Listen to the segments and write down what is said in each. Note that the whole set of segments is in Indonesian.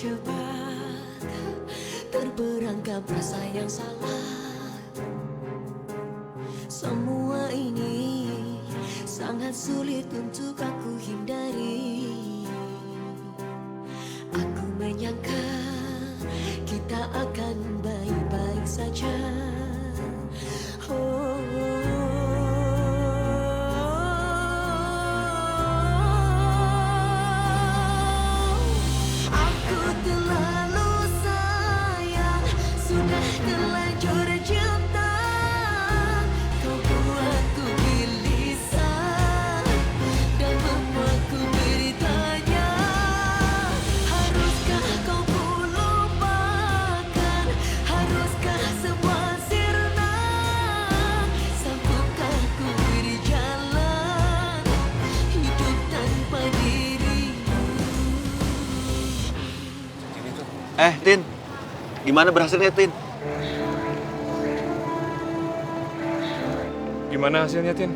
terjebak, terperangkap rasa yang salah. Semua ini sangat sulit untuk aku hindari. Aku menyangka kita akan baik-baik saja. Oh. Aku terlalu sayang, sudah terlanjur cinta. Kau buatku gelisah dan membuatku bertanya, haruskah kau ku lupakan? Haruskah semua sirna? Sanggupkah ku berjalan hidup tanpa dirimu? Tin, gimana berhasilnya, Tin? Gimana hasilnya, Tin?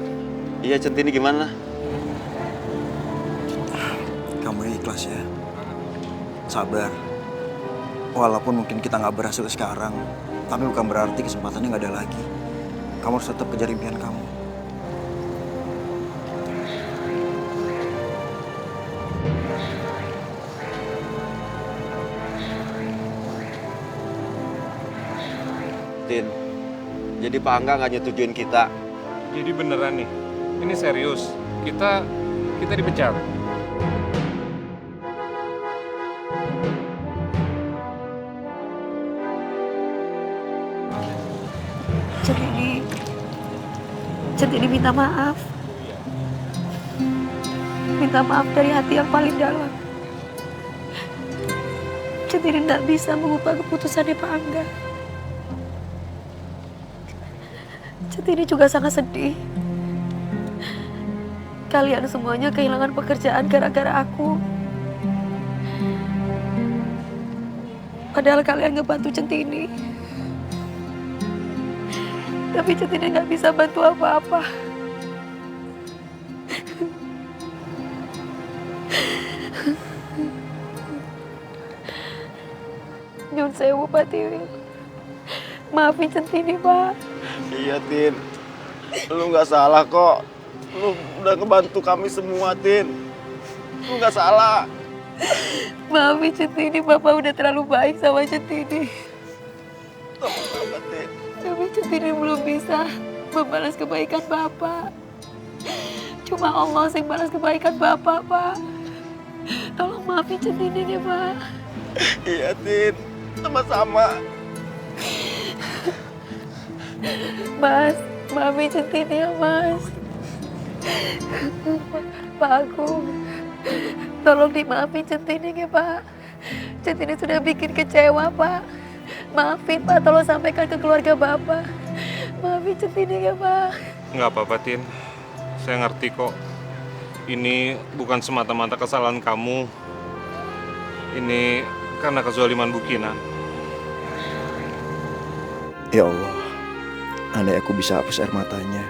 Iya, Centini gimana? Kamu ikhlas ya. Sabar. Walaupun mungkin kita nggak berhasil sekarang, tapi bukan berarti kesempatannya nggak ada lagi. Kamu harus tetap kejar impian kamu. Tin, jadi Pak Angga nggak nyetujuin kita. Jadi beneran nih, ini serius. Kita dipecat. Centini minta maaf. Minta maaf dari hati yang paling dalam. Centini tidak bisa mengubah keputusannya Pak Angga. Centini juga sangat sedih. Kalian semuanya kehilangan pekerjaan gara-gara aku. Padahal kalian ngebantu Centini. Tapi Centini nggak bisa bantu apa-apa. Nyun sewu Pak Tiwil. Maafin Centini, Pak. Iya, Tin. Lu nggak salah kok. Lu udah ngebantu kami semua, Tin. Lu nggak salah. Maafin Centini, Bapak udah terlalu baik sama Centini. Sama-sama, Tin. Tapi Centini belum bisa membalas kebaikan Bapak. Cuma Allah yang balas kebaikan Bapak, Pak. Tolong maafin Centini nih, Pak. Iya, Tin. Sama-sama. Mas, maafin Centini ya, Mas. Pak Agung, tolong dimaafin Centini ya, Pak. Centini sudah bikin kecewa, Pak. Maafin, Pak. Tolong sampaikan ke keluarga Bapak. Maafin Centini ya, Pak. Nggak apa-apa, Tin. Saya ngerti kok. Ini bukan semata-mata kesalahan kamu. Ini karena kezaliman Bu Kinan. Ya Allah, andai aku bisa hapus air matanya.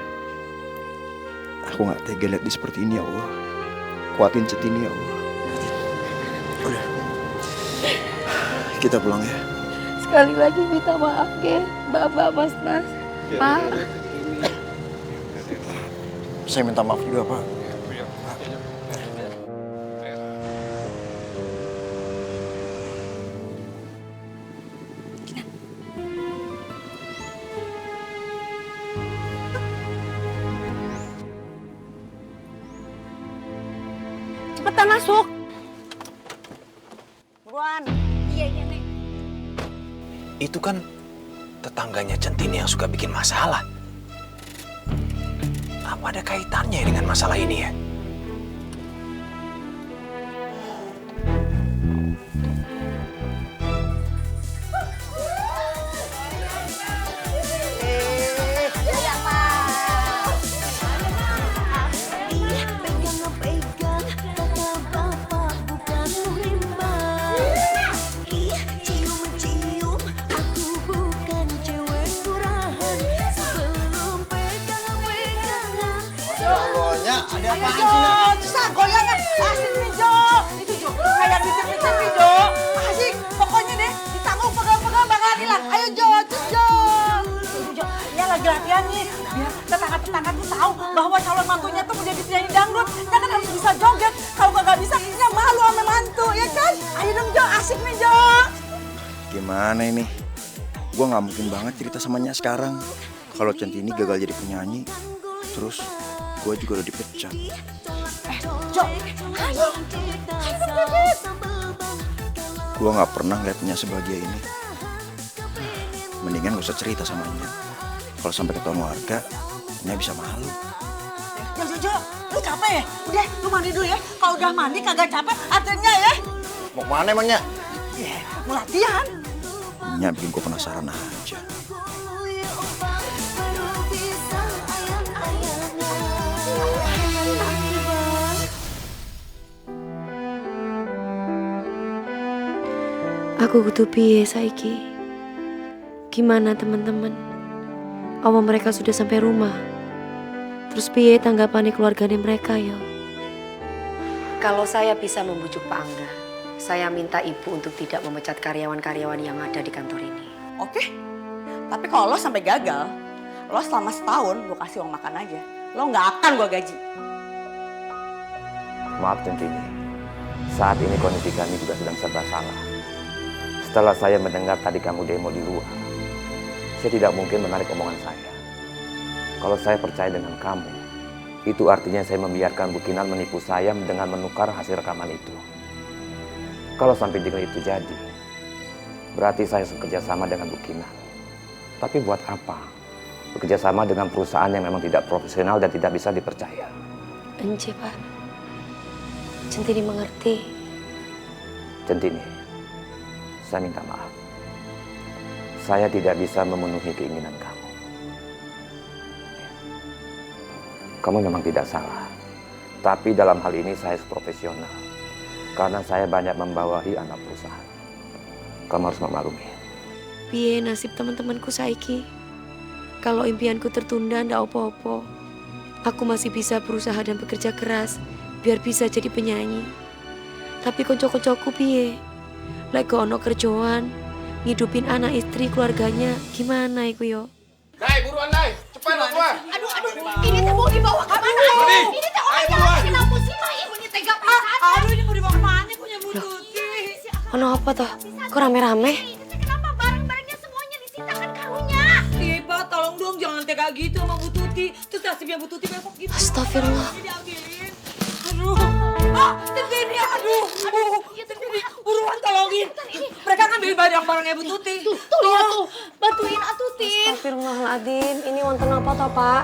Aku nggak tega lihat dia seperti ini, ya Allah. Kuatin Centini, ya Allah. Udah, kita pulang ya. Sekali lagi minta maaf ya, Bapak, Mas. Pak. Saya minta maaf juga, Pak. Cepetan masuk. Buruan. Iya, Nek. Itu kan tetangganya Centini yang suka bikin masalah. Apa ada kaitannya dengan masalah ini ya? Ada apa? tetangga tuh tahu bahwa calon mantunya tuh menjadi penyanyi dangdut. Ya kan harus bisa joget. Kalau gak bisa, ya malu sama mantu, ya kan? Ayo dong Jo, asik nih Jo. Gimana ini? Gue nggak mungkin banget cerita sama Nya sekarang. Kalau Centini gagal jadi penyanyi, terus gue juga udah dipecat. Jo, ayo. Gue nggak pernah ngeliat Nya sebahagia ini. Mendingan gak usah cerita sama Nya. Kalau sampai ketahuan warga, Nya bisa malu. Jo, lu capek ya? Udah, lu mandi dulu ya. Kalau udah mandi kagak capek, akhirnya ya. Mau kemana emangnya? Ya, mau latihan. Nya bikin gue penasaran aja. Aku kudu piye saiki? Gimana teman-teman? Apa mereka sudah sampai rumah? Terus piye tanggapannya keluarganya mereka ya? Kalau saya bisa membujuk Pak Angga, saya minta Ibu untuk tidak memecat karyawan-karyawan yang ada di kantor ini. Oke, tapi kalau lo sampai gagal, lo selama setahun gue kasih uang makan aja. Lo nggak akan gue gaji. Maaf Centini, saat ini kondisi kami juga sedang serba salah. Setelah saya mendengar tadi kamu demo di luar, saya tidak mungkin menarik omongan saya. Kalau saya percaya dengan kamu, itu artinya saya membiarkan Bu Kinan menipu saya dengan menukar hasil rekaman itu. Kalau sampai deal itu jadi, berarti saya bekerja sama dengan Bu Kinan. Tapi buat apa? Bekerja sama dengan perusahaan yang memang tidak profesional dan tidak bisa dipercaya. Ence Pak, Centini mengerti. Centini, saya minta maaf. Saya tidak bisa memenuhi keinginan kamu. Kamu memang tidak salah. Tapi dalam hal ini saya profesional. Karena saya banyak membawahi anak perusahaan. Kamu harus memaklumi. Piye nasib teman-temanku saiki? Kalau impianku tertunda ndak opo-opo. Aku masih bisa berusaha dan bekerja keras biar bisa jadi penyanyi. Tapi konco-koncoku piye? Lek gak ono kerjaan, ngidupin anak istri keluarganya, gimana iku yo? Dai, buruan Dai. Cepat dong keluar. Aduh, ini teh mau dibawa kemana? Ini teh orang jalan kenapa sih, Mak? Ibu ini tega pisan. Aduh, ini mau dibawa kemana punya Bu Tuti? Ono apa toh? Kok rame-rame? Ini teh kenapa barang-barangnya semuanya disitakan karunya? Iya Pak, tolong dong jangan tega gitu sama Bu Tuti. Terus nasibnya Bu Tuti besok gitu. Astagfirullah. Diambilin. Aduh. Centini, aduh. Centini, buruan tolongin. Mereka ngambil barang-barangnya Bu Tuti. Tuh lihat tuh, bantuin atuh Tin. Astagfirullahaladzim, ini wonten apa toh Pak?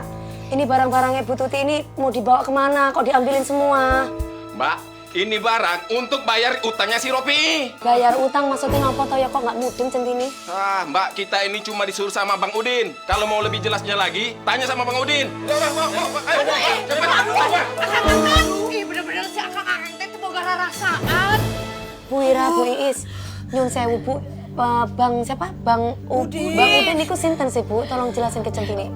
Ini barang-barangnya Bu Tuti ini mau dibawa kemana? Kok diambilin semua? Mbak, ini barang untuk bayar utangnya si Ropi. Bayar utang maksudnya apa toh ya kok nggak mudeng Centini? Ah, Mbak, kita ini cuma disuruh sama Bang Udin. Kalau mau lebih jelasnya lagi, tanya sama Bang Udin. Ayo, cepat. Ih, bener-bener si akang-akang teh boga rarasaan. Bu Ira, Bu Iis, nyun sewu Bu, Bang siapa? Bang Udin. Bang Udin niku sinten sih Bu? Tolong jelasin ke Centini.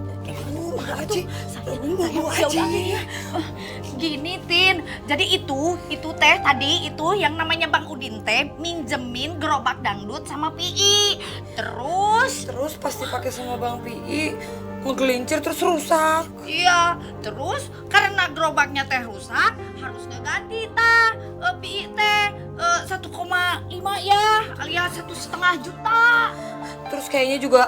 Gini Tin, jadi itu teh tadi itu yang namanya Bang Udin teh minjemin gerobak dangdut sama Pi. Terus pasti pakai sama Bang Pi. Ngegelincir terus rusak. iya, terus karena gerobaknya teh rusak harus ngeganti tah Pi teh 1,5 ya alias 1,5 juta. Terus kayaknya juga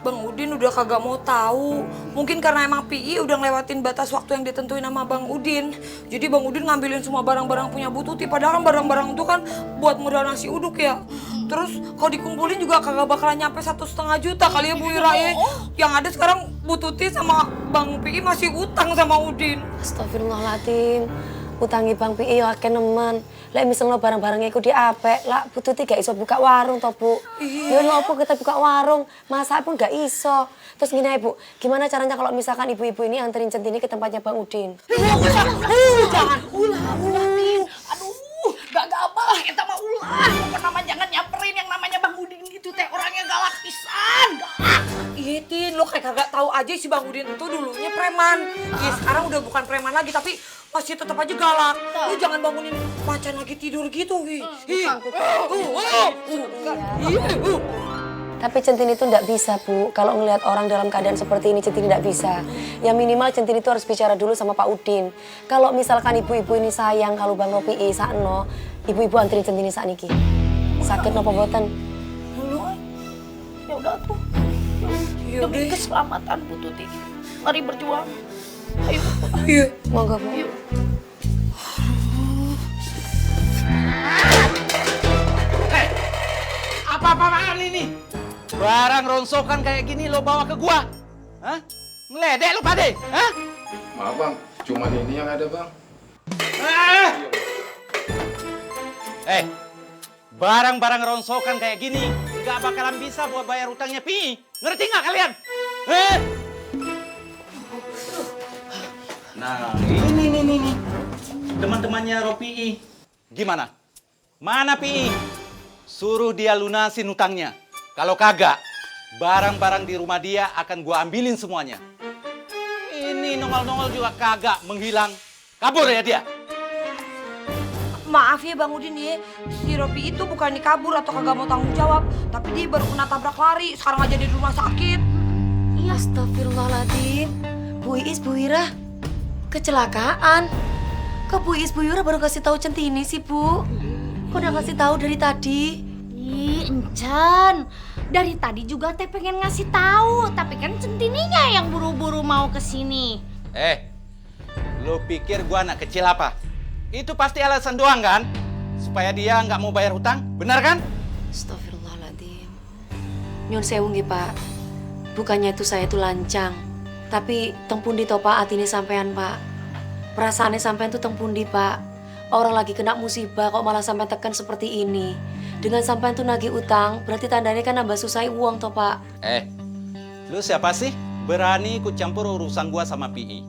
Bang Udin udah kagak mau tahu. Mungkin karena emang PI udah ngelewatin batas waktu yang ditentuin sama Bang Udin. Jadi Bang Udin ngambilin semua barang-barang punya Bu Tuti. Padahal kan barang-barang itu kan buat modal nasi uduk ya. Terus kalau dikumpulin juga kagak bakalan nyampe 1,5 juta kali ya Bu Ira ya. Yang ada sekarang Bu Tuti sama Bang PI masih utang sama Udin. Astagfirullahaladzim. Utangi Bang Pi yo akeh nemen. Lek misalnya barang-barangnya iku diapek, lah Bu Tuti gak iso buka warung toh Bu. Yo nopo kita buka warung, masak pun gak iso. Terus gini Bu, gimana caranya kalau misalkan ibu-ibu ini anterin Centini ke tempatnya Bang Udin? Jangan ulah Tin. Aduh, gak apa kita mah ulah. Pokoknya jangan nyamperin yang namanya Bang Udin gitu teh, orangnya galak pisan. Galak. Iya Tin, lo kayak kagak tahu aja si Bang Udin itu dulunya preman. Ya sekarang udah bukan preman lagi tapi masih tetap aja galak. Lu jangan bangunin macan lagi tidur gitu. Tapi Centini itu nggak bisa, Bu. Kalau ngelihat orang dalam keadaan seperti ini, Centini nggak bisa. Ya minimal Centini itu harus bicara dulu sama Pak Udin. Kalau misalkan ibu-ibu ini sayang kalau Bang Ropi sakno, ibu-ibu anterin Centini sakniki. Sakit napa boten? Dulu, ya udah tuh. Demi keselamatan Bu Tuti. Mari berjuang. Ayo. Iya. Monggo, Bu. Yuk. Apa-apaan ini? Barang ronsokan kayak gini lo bawa ke gua? Hah? Ngeledek lo pade? Hah? Maaf bang, cuman ini yang ada bang. Barang-barang ronsokan kayak gini nggak bakalan bisa buat bayar utangnya Pi. Ngerti nggak kalian? Nah, ini. Teman-temannya Ropi. Gimana? Mana Pi? Suruh dia lunasin utangnya. Kalau kagak, barang-barang di rumah dia akan gua ambilin semuanya. Ini nongol-nongol juga kagak menghilang. Kabur ya dia. Maaf ya Bang Udin ya, si Ropi itu bukan kabur atau kagak mau tanggung jawab, tapi dia baru kena tabrak lari, sekarang aja di rumah sakit. Iya, astagfirullahaladzim. Bu Iis, Bu Ira, kecelakaan. Kok Bu Iis, Bu Ira baru kasih tahu Centini sih, Bu? Kok udah kasih tahu dari tadi? Ih, Encan. Dari tadi juga teh pengen ngasih tahu, tapi kan Centininya yang buru-buru mau ke sini. Lo pikir gua anak kecil apa? Itu pasti alasan doang kan? Supaya dia nggak mau bayar hutang, benar kan? Astagfirullahaladzim. Nyun sewu nggih, Pak. Bukannya itu saya itu lancang, tapi teng pundi to Pak atine sampean, Pak. Perasaannya sampean tuh teng pundi, Pak. Orang lagi kena musibah kok malah sampai tekan seperti ini. Dengan sampean tuh nagih utang, berarti tandanya kan nambah susah uang toh, Pak. Lu siapa sih? Berani ikut campur urusan gua sama PI?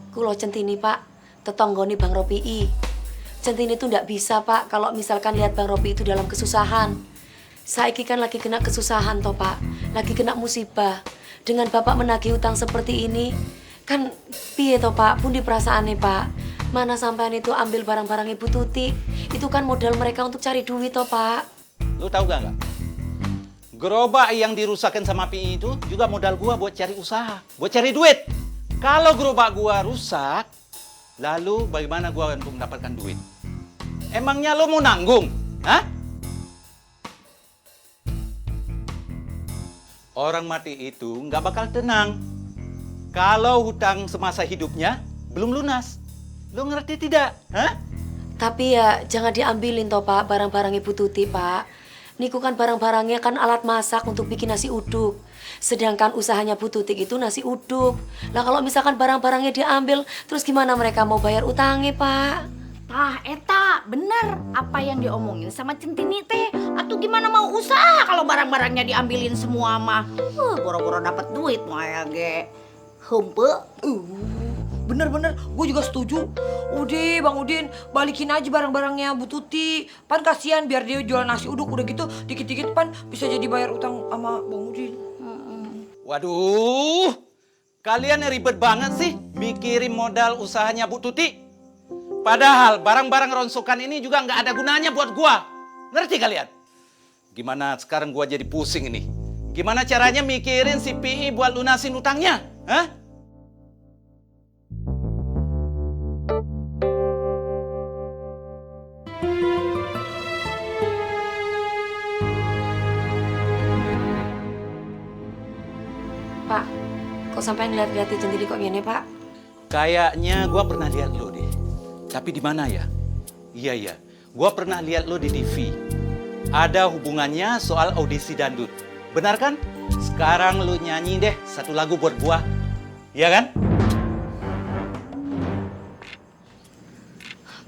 Kulo Centini, Pak. Tetonggoni Bang Ropi. Centini tuh nggak bisa, Pak, kalau misalkan lihat Bang Ropi itu dalam kesusahan. Saiki kan lagi kena kesusahan toh, Pak. Lagi kena musibah. Dengan Bapak menagih utang seperti ini, kan piye toh, Pak? Pundi perasaannya, Pak? Mana sampean itu ambil barang-barang Ibu Tuti? Itu kan modal mereka untuk cari duit toh, Pak. Lu tahu gak? Gerobak yang dirusakin sama PI itu juga modal gua buat cari usaha, buat cari duit. Kalau gerobak gua rusak, lalu bagaimana gua untuk mendapatkan duit? Emangnya lu mau nanggung? Hah? Orang mati itu nggak bakal tenang kalau hutang semasa hidupnya belum lunas. Lu ngerti tidak? Hah? Tapi ya jangan diambilin toh, Pak, barang-barang Ibu Tuti, Pak. Niku kan barang-barangnya kan alat masak untuk bikin nasi uduk. Sedangkan usahanya Bu Tutik itu nasi uduk. Lah kalau misalkan barang-barangnya diambil, terus gimana mereka mau bayar utangnya, Pak? Tah, eta bener apa yang diomongin sama Centini teh. Atau gimana mau usaha kalau barang-barangnya diambilin semua mah. Boro-boro dapat duit mah ya ge. Hempe. Bener-bener, gue juga setuju. Udah Bang Udin, balikin aja barang-barangnya Bu Tuti. Pan kasihan biar dia jual nasi uduk. Udah gitu, dikit-dikit pan bisa jadi bayar utang sama Bang Udin. Waduh, kalian ribet banget sih mikirin modal usahanya Bu Tuti. Padahal barang-barang ronsokan ini juga nggak ada gunanya buat gua. Ngerti kalian? Gimana sekarang gua jadi pusing ini? Gimana caranya mikirin si PI buat lunasin utangnya? Hah? Pak, kok sampai ngeliat-ngeliatin Centini kok gini, Pak? Kayaknya gua pernah lihat lo deh. Tapi di mana ya? Iya. Gua pernah lihat lo di TV. Ada hubungannya soal audisi dangdut. Benar kan? Sekarang lo nyanyi deh satu lagu buat gua. Iya kan?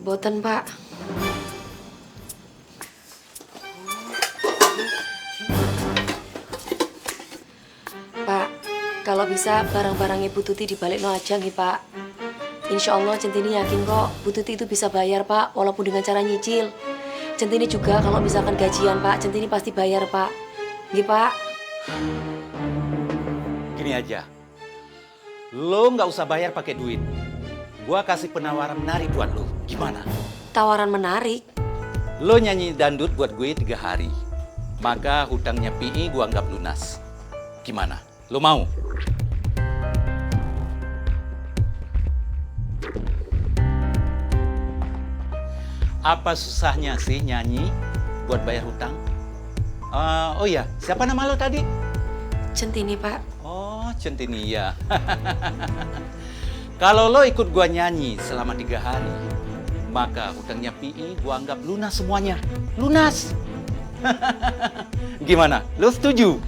Boten, Pak. Pak, kalau bisa barang-barang Ibu Tuti dibalik no aja nih, Pak. Insya Allah Centini yakin kok Bu Tuti itu bisa bayar, Pak, walaupun dengan cara nyicil. Centini juga kalau misalkan gajian, Pak, Centini pasti bayar, Pak. Nggih, Pak. Gini aja. Lo nggak usah bayar pakai duit. Gua kasih penawaran menarik buat lo. Gimana? Tawaran menarik. Lo nyanyi dangdut buat gue 3 hari. maka hutangnya PI gua anggap lunas. Gimana? Lo mau? Apa susahnya sih nyanyi buat bayar hutang? Oh iya, siapa nama lo tadi? Centini, Pak. Oh, Centini ya. Kalau lo ikut gua nyanyi selama 3 hari, maka hutangnya PI gua anggap lunas semuanya. Lunas. Gimana? Lo setuju?